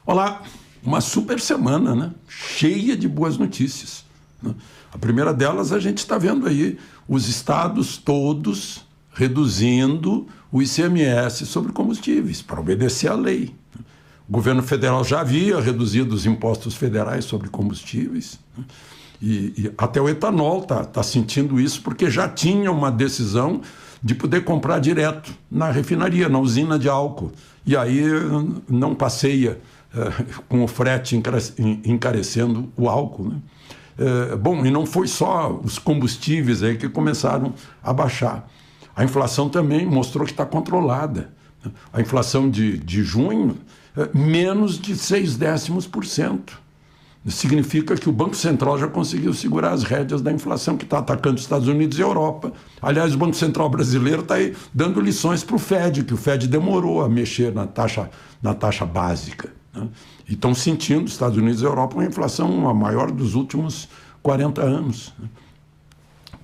Olá, uma super semana, né? Cheia de boas notícias, né? A primeira delas, a gente está vendo aí os estados todos reduzindo o ICMS sobre combustíveis para obedecer à lei. O governo federal já havia reduzido os impostos federais sobre combustíveis, né? E até o etanol tá sentindo isso, porque já tinha uma decisão de poder comprar direto na refinaria, na usina de álcool. E aí não passeia com o frete encarecendo o álcool, né? Bom, e não foi só os combustíveis aí que começaram a baixar. A inflação também mostrou que está controlada. A inflação de junho, menos de 0,6%. Significa que o Banco Central já conseguiu segurar as rédeas da inflação que está atacando os Estados Unidos e a Europa. Aliás, o Banco Central brasileiro está aí dando lições para o Fed, que o Fed demorou a mexer na taxa básica, né? E estão sentindo, os Estados Unidos e a Europa, uma inflação a maior dos últimos 40 anos.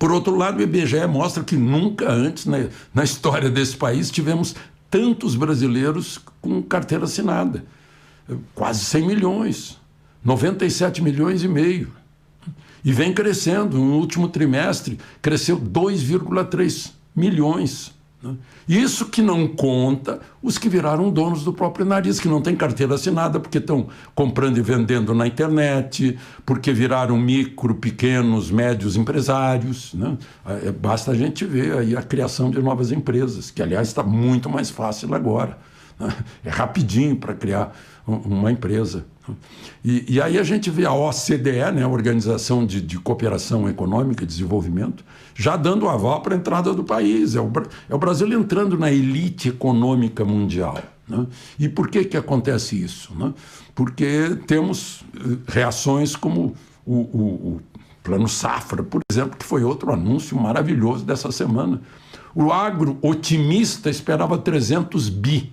Por outro lado, o IBGE mostra que nunca antes na história desse país tivemos tantos brasileiros com carteira assinada. Quase 100 milhões. 97 milhões e meio. E vem crescendo. No último trimestre, cresceu 2,3 milhões. Né? Isso que não conta os que viraram donos do próprio nariz, que não têm carteira assinada porque estão comprando e vendendo na internet, porque viraram micro, pequenos, médios empresários, né? Basta a gente ver aí a criação de novas empresas, que, aliás, está muito mais fácil agora. É rapidinho para criar uma empresa. E aí a gente vê a OCDE, né, a Organização de Cooperação Econômica e Desenvolvimento, já dando aval para a entrada do país. É o Brasil entrando na elite econômica mundial, né? E por que acontece isso, né? Porque temos reações como o Plano Safra, por exemplo, que foi outro anúncio maravilhoso dessa semana. O agro otimista esperava 300 bi.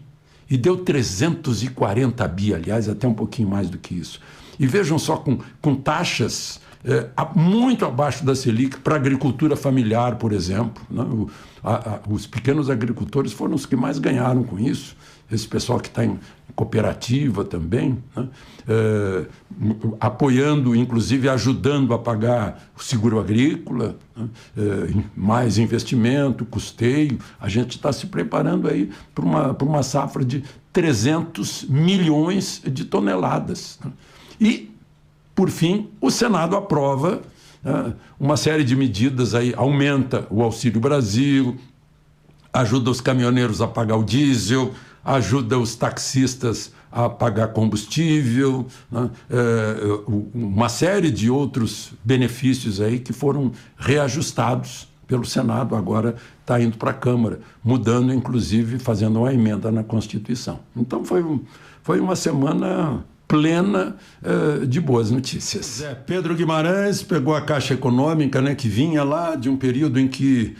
E deu 340 bi, aliás, até um pouquinho mais do que isso. E vejam só, com taxas muito abaixo da Selic para a agricultura familiar, por exemplo, né? Os pequenos agricultores foram os que mais ganharam com isso. Esse pessoal que está em cooperativa também, né? Apoiando, inclusive ajudando a pagar o seguro agrícola, né? Mais investimento, custeio. A gente está se preparando aí para uma safra de 300 milhões de toneladas. Né? E, por fim, o Senado aprova uma série de medidas aí, aumenta o Auxílio Brasil, ajuda os caminhoneiros a pagar o diesel, ajuda os taxistas a pagar combustível, né? Uma série de outros benefícios aí que foram reajustados pelo Senado, agora está indo para a Câmara, mudando, inclusive, fazendo uma emenda na Constituição. Então foi uma semana plena de boas notícias. Pedro Guimarães pegou a Caixa Econômica, né, que vinha lá de um período em que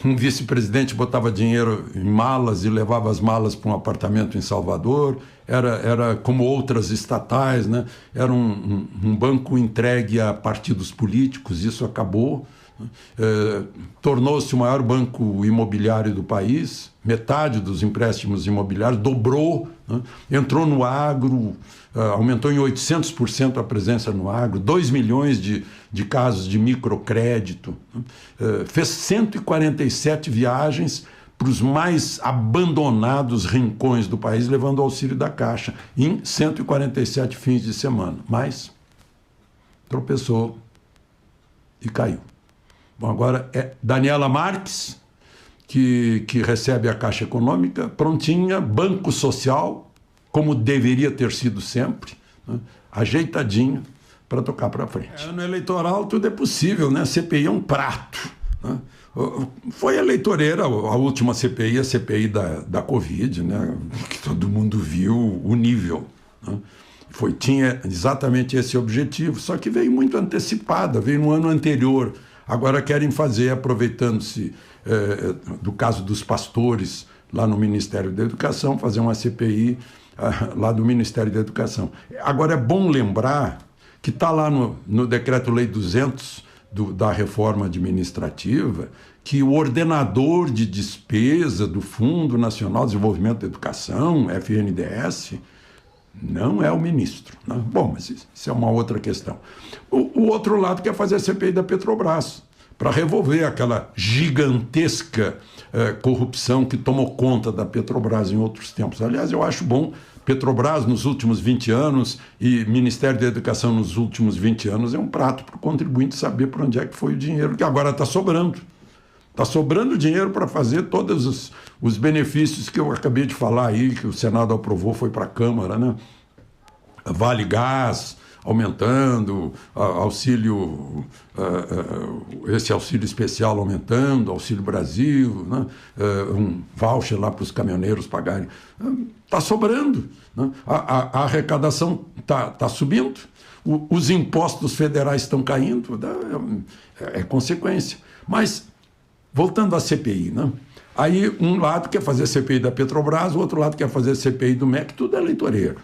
um vice-presidente botava dinheiro em malas e levava as malas para um apartamento em Salvador. Era como outras estatais, né? Era um banco entregue a partidos políticos, isso acabou. Tornou-se o maior banco imobiliário do país, metade dos empréstimos imobiliários, dobrou, né? Entrou no agro, aumentou em 800% a presença no agro, 2 milhões de casos de microcrédito, né? Fez 147 viagens para os mais abandonados rincões do país, levando o auxílio da Caixa, em 147 fins de semana. Mas tropeçou e caiu. Bom, agora é Daniela Marques, que recebe a Caixa Econômica, prontinha, Banco Social, como deveria ter sido sempre, né? Ajeitadinho para tocar para frente. Ano eleitoral tudo é possível, né? A CPI é um prato, né? Foi eleitoreira a última CPI, a CPI da Covid, né? Que todo mundo viu o nível, né? Tinha exatamente esse objetivo, só que veio muito antecipada, veio no ano anterior. Agora querem fazer, aproveitando-se do caso dos pastores lá no Ministério da Educação, fazer uma CPI lá do Ministério da Educação. Agora é bom lembrar que está lá no Decreto-Lei 200 da reforma administrativa, que o ordenador de despesa do Fundo Nacional de Desenvolvimento da Educação, FNDES, não é o ministro. Né? Bom, mas isso é uma outra questão. O outro lado quer fazer a CPI da Petrobras, para revolver aquela gigantesca corrupção que tomou conta da Petrobras em outros tempos. Aliás, eu acho bom Petrobras nos últimos 20 anos e Ministério da Educação nos últimos 20 anos é um prato para o contribuinte saber para onde é que foi o dinheiro, que agora está sobrando. Está sobrando dinheiro para fazer todos os benefícios que eu acabei de falar aí, que o Senado aprovou, foi para a Câmara, né? Vale Gás aumentando, esse auxílio especial aumentando, Auxílio Brasil, né? Um voucher lá para os caminhoneiros pagarem. Está sobrando. Né? A arrecadação está subindo, os impostos federais estão caindo, é consequência. Mas, voltando à CPI, né? Aí um lado quer fazer a CPI da Petrobras, o outro lado quer fazer a CPI do MEC, tudo é eleitoreiro.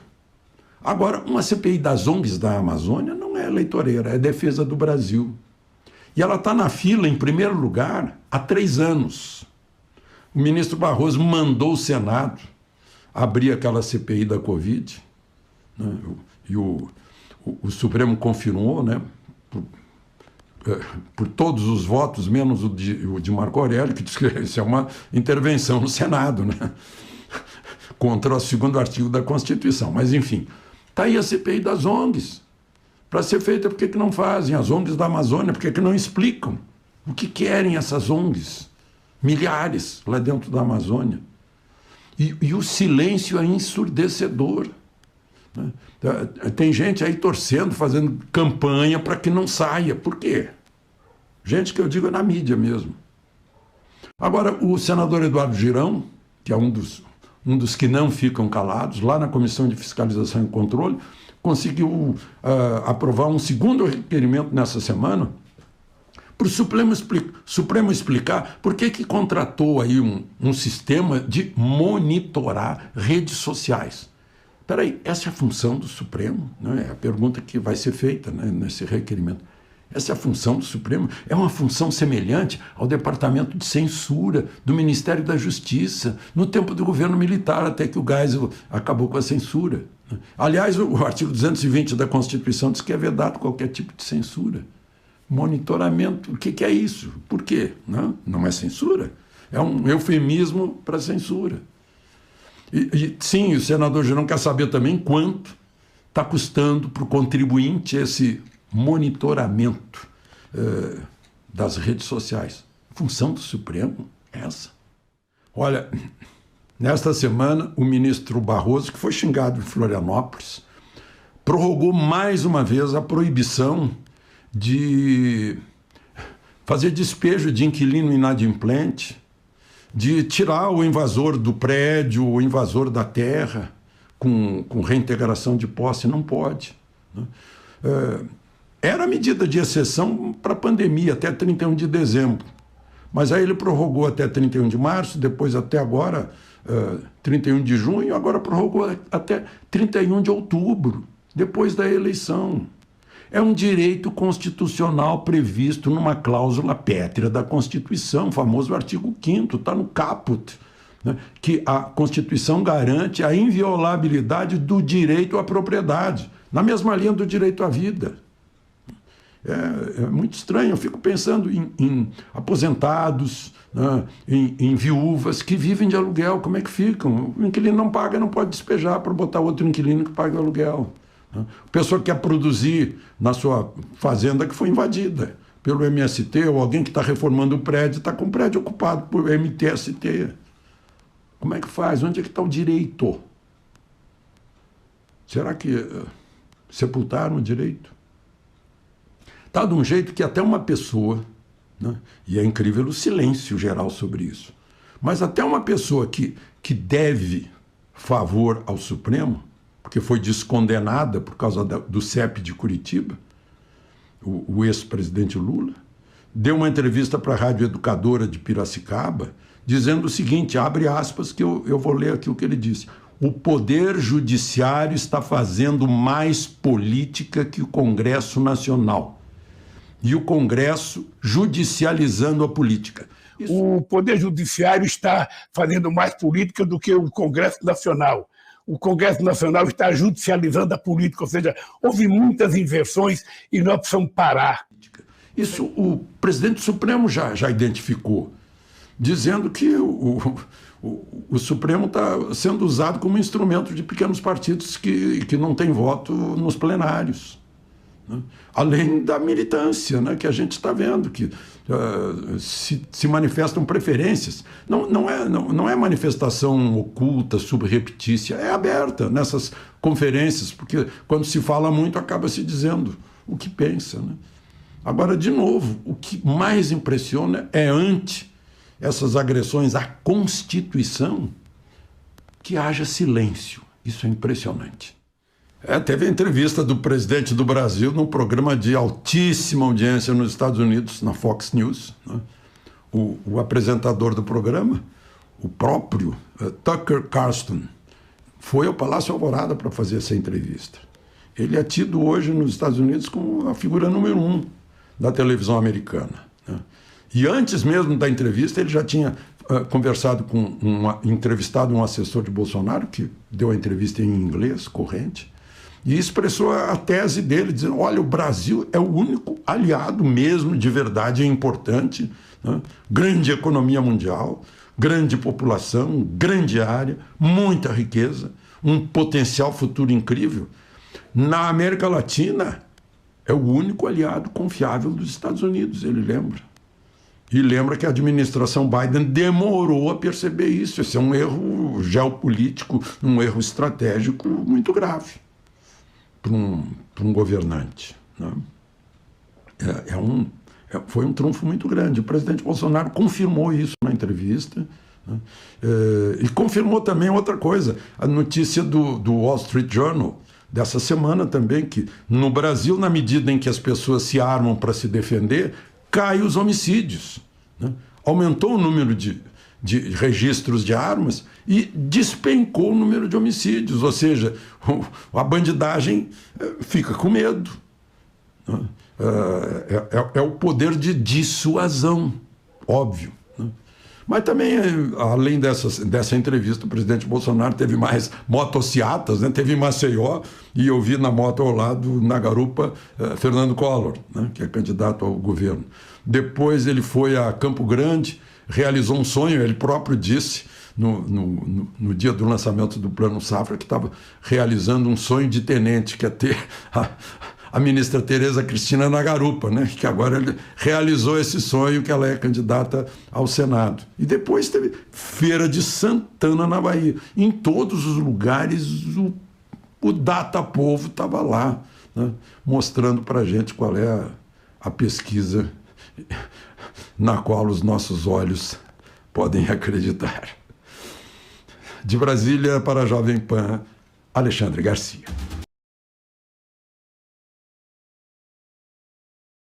Agora, uma CPI das ONGs da Amazônia não é eleitoreira, é defesa do Brasil. E ela está na fila, em primeiro lugar, há 3 anos. O ministro Barroso mandou o Senado abrir aquela CPI da Covid, né? E o Supremo confirmou, né? Por todos os votos, menos o de Marco Aurélio, que diz que isso é uma intervenção no Senado, né? Contra o 2º artigo da Constituição. Mas, enfim, está aí a CPI das ONGs. Para ser feita, por que não fazem? As ONGs da Amazônia, por que não explicam? O que querem essas ONGs? Milhares lá dentro da Amazônia. E o silêncio é ensurdecedor. Né? Tem gente aí torcendo, fazendo campanha para que não saia. Por quê? Gente que eu digo é na mídia mesmo. Agora, o senador Eduardo Girão, que é um dos que não ficam calados, lá na Comissão de Fiscalização e Controle, conseguiu aprovar um 2º requerimento nessa semana para o Supremo explicar por que contratou aí um sistema de monitorar redes sociais. Espera aí, essa é a função do Supremo? Né? É a pergunta que vai ser feita, né, nesse requerimento. Essa é a função do Supremo? É uma função semelhante ao Departamento de Censura do Ministério da Justiça, no tempo do governo militar, até que o Geisel acabou com a censura. Aliás, o artigo 220 da Constituição diz que é vedado qualquer tipo de censura. Monitoramento, o que é isso? Por quê? Não é censura? É um eufemismo para censura. Sim, o senador Girão quer saber também quanto está custando para o contribuinte esse monitoramento das redes sociais. A função do Supremo é essa. Olha, nesta semana, o ministro Barroso, que foi xingado em Florianópolis, prorrogou mais uma vez a proibição de fazer despejo de inquilino inadimplente, de tirar o invasor do prédio, o invasor da terra, com reintegração de posse. Não pode. Né? Era medida de exceção para a pandemia, até 31 de dezembro. Mas aí ele prorrogou até 31 de março, depois até agora, 31 de junho, agora prorrogou até 31 de outubro, depois da eleição. É um direito constitucional previsto numa cláusula pétrea da Constituição, o famoso artigo 5º, está no caput, né, que a Constituição garante a inviolabilidade do direito à propriedade, na mesma linha do direito à vida. É muito estranho, eu fico pensando em aposentados, né, em viúvas que vivem de aluguel, como é que ficam? O inquilino não paga, não pode despejar para botar outro inquilino que paga o aluguel. A pessoa que quer produzir na sua fazenda que foi invadida pelo MST, ou alguém que está reformando o prédio, está com o prédio ocupado por MTST. Como é que faz? Onde é que está o direito? Será que sepultaram o direito? Está de um jeito que até uma pessoa, né, e é incrível o silêncio geral sobre isso, mas até uma pessoa que deve favor ao Supremo, porque foi descondenada por causa do CEP de Curitiba, o ex-presidente Lula, deu uma entrevista para a Rádio Educadora de Piracicaba, dizendo o seguinte, abre aspas, que eu vou ler aqui o que ele disse: o Poder Judiciário está fazendo mais política que o Congresso Nacional. E o Congresso judicializando a política. O Poder Judiciário está fazendo mais política do que o Congresso Nacional. o Congresso Nacional está judicializando a política, ou seja, houve muitas inversões e nós precisamos parar. Isso o presidente do Supremo já identificou, dizendo que o Supremo está sendo usado como instrumento de pequenos partidos que não têm voto nos plenários, né? Além da militância, né, que a gente está vendo, que se manifestam preferências. Não é manifestação oculta, subreptícia, é aberta nessas conferências, porque quando se fala muito acaba se dizendo o que pensa, né? Agora, de novo, o que mais impressiona é, ante essas agressões à Constituição, que haja silêncio. Isso é impressionante. Teve a entrevista do presidente do Brasil num programa de altíssima audiência nos Estados Unidos, na Fox News, né? O apresentador do programa, o próprio Tucker Carlson, foi ao Palácio Alvorada para fazer essa entrevista. Ele é tido hoje nos Estados Unidos como a figura número 1 da televisão americana, né? E antes mesmo da entrevista, ele já tinha conversado com entrevistado um assessor de Bolsonaro, que deu a entrevista em inglês, corrente, e expressou a tese dele, dizendo: olha, o Brasil é o único aliado mesmo, de verdade, importante, né? Grande economia mundial, grande população, grande área, muita riqueza, um potencial futuro incrível. Na América Latina, é o único aliado confiável dos Estados Unidos, ele lembra. E lembra que a administração Biden demorou a perceber isso. Esse é um erro geopolítico, um erro estratégico muito grave para um governante, né? Foi um trunfo muito grande. O presidente Bolsonaro confirmou isso na entrevista, né? E confirmou também outra coisa, a notícia do Wall Street Journal dessa semana também, que no Brasil, na medida em que as pessoas se armam para se defender, cai os homicídios, né? Aumentou o número de registros de armas e despencou o número de homicídios, ou seja, a bandidagem fica com medo, né? É o poder de dissuasão, óbvio, né? Mas também, além dessa entrevista, o presidente Bolsonaro teve mais motociatas, né? Teve em Maceió, e eu vi na moto ao lado, na garupa, Fernando Collor, né? Que é candidato ao governo. Depois ele foi a Campo Grande, realizou um sonho, ele próprio disse, no dia do lançamento do Plano Safra, que estava realizando um sonho de tenente, que é ter a ministra Tereza Cristina na garupa, né? Que agora ele realizou esse sonho, que ela é candidata ao Senado. E depois teve Feira de Santana, na Bahia. Em todos os lugares, o Datapovo estava lá, né? Mostrando para a gente qual é a pesquisa na qual os nossos olhos podem acreditar. De Brasília, para a Jovem Pan, Alexandre Garcia.